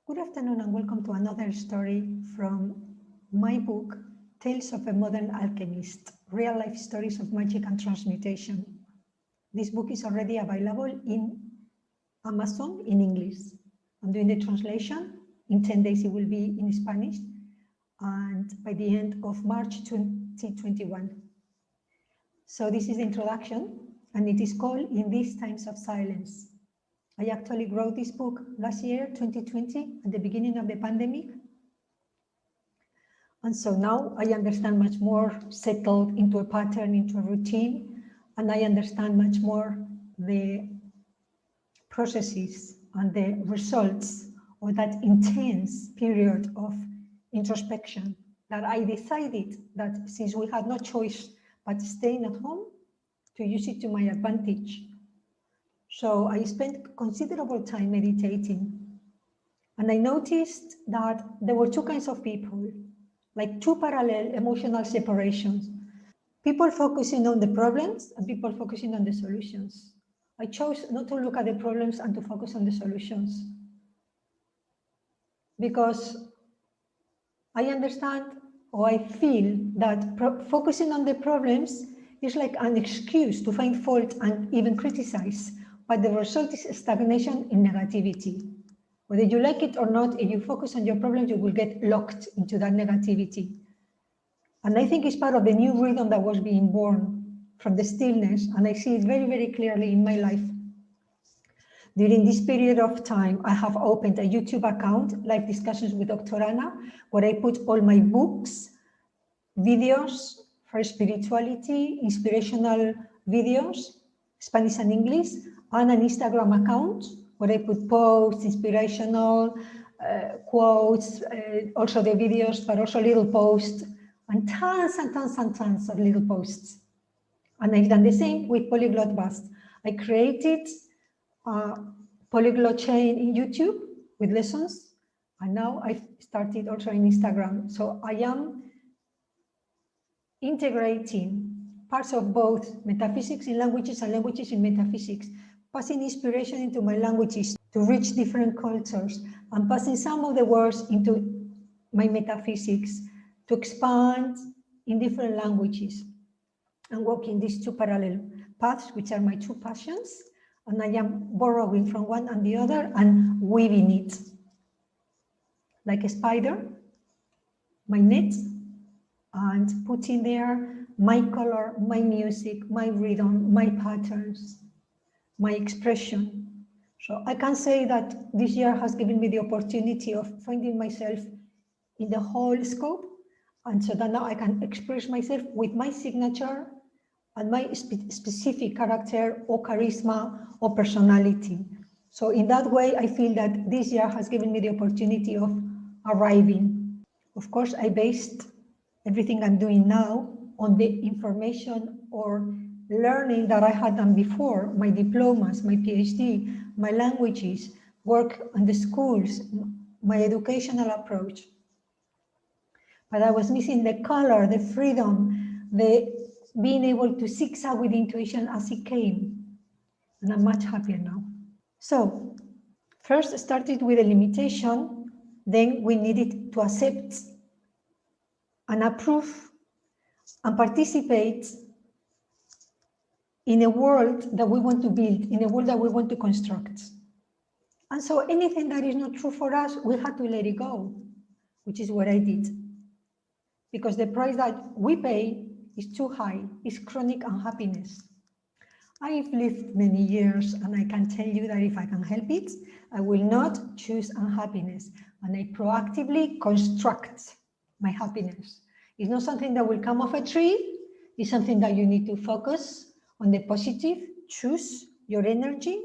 Good afternoon and welcome to another story from my book, Tales of a Modern Alchemist, Real Life Stories of Magic and Transmutation. This book is already available in Amazon in English. I'm doing the translation. In 10 days it will be in Spanish and by the end of March 2021. So this is the introduction and it is called In These Times of Silence. I actually wrote this book last year, 2020, at the beginning of the pandemic. And so now I understand much more, settled into a pattern, into a routine, and I understand much more the processes and the results of that intense period of introspection that I decided that since we had no choice but staying at home, to use it to my advantage. So I spent considerable time meditating, and I noticed that there were two kinds of people, like two parallel emotional separations. People focusing on the problems and people focusing on the solutions. I chose not to look at the problems and to focus on the solutions because I understand or I feel that focusing on the problems is like an excuse to find fault and even criticize. But the result is stagnation in negativity. Whether you like it or not, if you focus on your problems, you will get locked into that negativity. And I think it's part of the new rhythm that was being born from the stillness. And I see it very, very clearly in my life. During this period of time, I have opened a YouTube account, Live Discussions with Dr. Anna, where I put all my books, videos for spirituality, inspirational videos, Spanish and English, and an Instagram account where I put posts, inspirational quotes, also the videos, but also little posts, and tons and tons and tons of little posts. And I've done the same with Polyglotbust. I created a polyglot chain in YouTube with lessons, and now I've started also in Instagram. So I am integrating parts of both metaphysics in languages and languages in metaphysics, passing inspiration into my languages to reach different cultures, and passing some of the words into my metaphysics to expand in different languages, and walking these two parallel paths, which are my two passions, and I am borrowing from one and the other and weaving it like a spider, my net, and putting there my color, my music, my rhythm, my patterns, my expression. So I can say that this year has given me the opportunity of finding myself in the whole scope, and so that now I can express myself with my signature and my specific character or charisma or personality. So in that way, I feel that this year has given me the opportunity of arriving. Of course, I based everything I'm doing now on the information or learning that I had done before, my diplomas, my PhD, my languages, work in the schools, my educational approach. But I was missing the color, the freedom, the being able to zigzag with intuition as it came. And I'm much happier now. So first started with a limitation, then we needed to accept and approve and participate in a world that we want to build, in a world that we want to construct. And so anything that is not true for us, we had to let it go, which is what I did. Because the price that we pay is too high, it's chronic unhappiness. I've lived many years and I can tell you that if I can help it, I will not choose unhappiness, and I proactively construct my happiness. It's not something that will come off a tree, it's something that you need to focus on the positive, choose your energy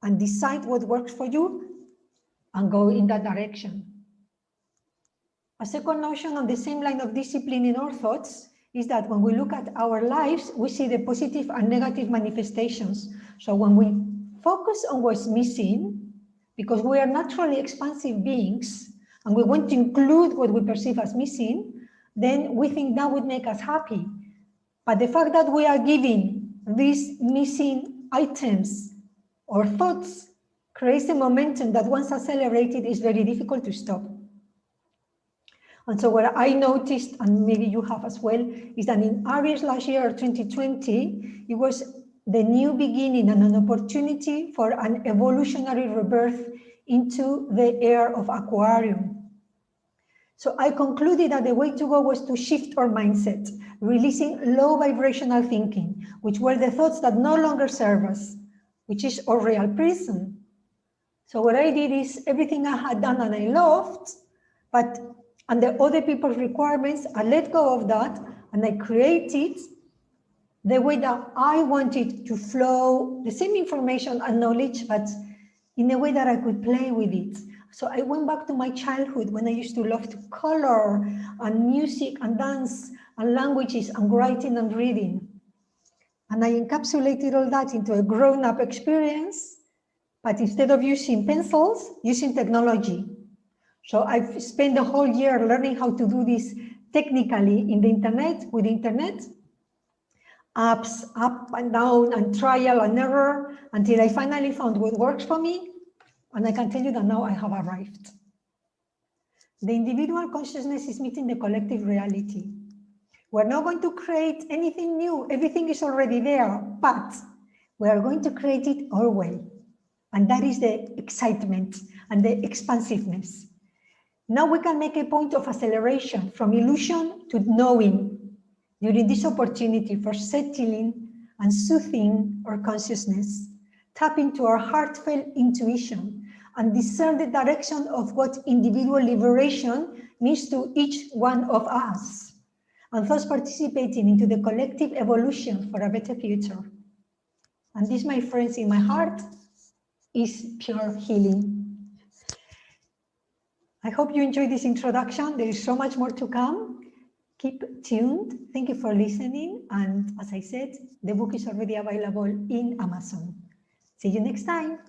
and decide what works for you and go in that direction. A second notion on the same line of discipline in our thoughts is that when we look at our lives, we see the positive and negative manifestations. So when we focus on what's missing, because we are naturally expansive beings and we want to include what we perceive as missing, then we think that would make us happy. But the fact that we are giving these missing items or thoughts creates a momentum that once accelerated is very difficult to stop. And so what I noticed, and maybe you have as well, is that in Aries last year, 2020, it was the new beginning and an opportunity for an evolutionary rebirth into the air of Aquarium. So I concluded that the way to go was to shift our mindset, releasing low vibrational thinking, which were the thoughts that no longer serve us, which is our real prison. So what I did is everything I had done and I loved, but under other people's requirements, I let go of that and I created the way that I wanted to flow the same information and knowledge, but in a way that I could play with it. So I went back to my childhood when I used to love to color and music and dance and languages and writing and reading. And I encapsulated all that into a grown-up experience, but instead of using pencils, using technology. So I've spent the whole year learning how to do this technically in the internet, with internet, apps up and down and trial and error until I finally found what works for me. And I can tell you that now I have arrived. The individual consciousness is meeting the collective reality. We're not going to create anything new. Everything is already there, but we are going to create it our way. And that is the excitement and the expansiveness. Now we can make a point of acceleration from illusion to knowing during this opportunity for settling and soothing our consciousness. Tap into our heartfelt intuition and discern the direction of what individual liberation means to each one of us, and thus participating into the collective evolution for a better future. And this, my friends, in my heart, is pure healing. I hope you enjoyed this introduction. There is so much more to come. Keep tuned. Thank you for listening. And as I said, the book is already available in Amazon. See you next time.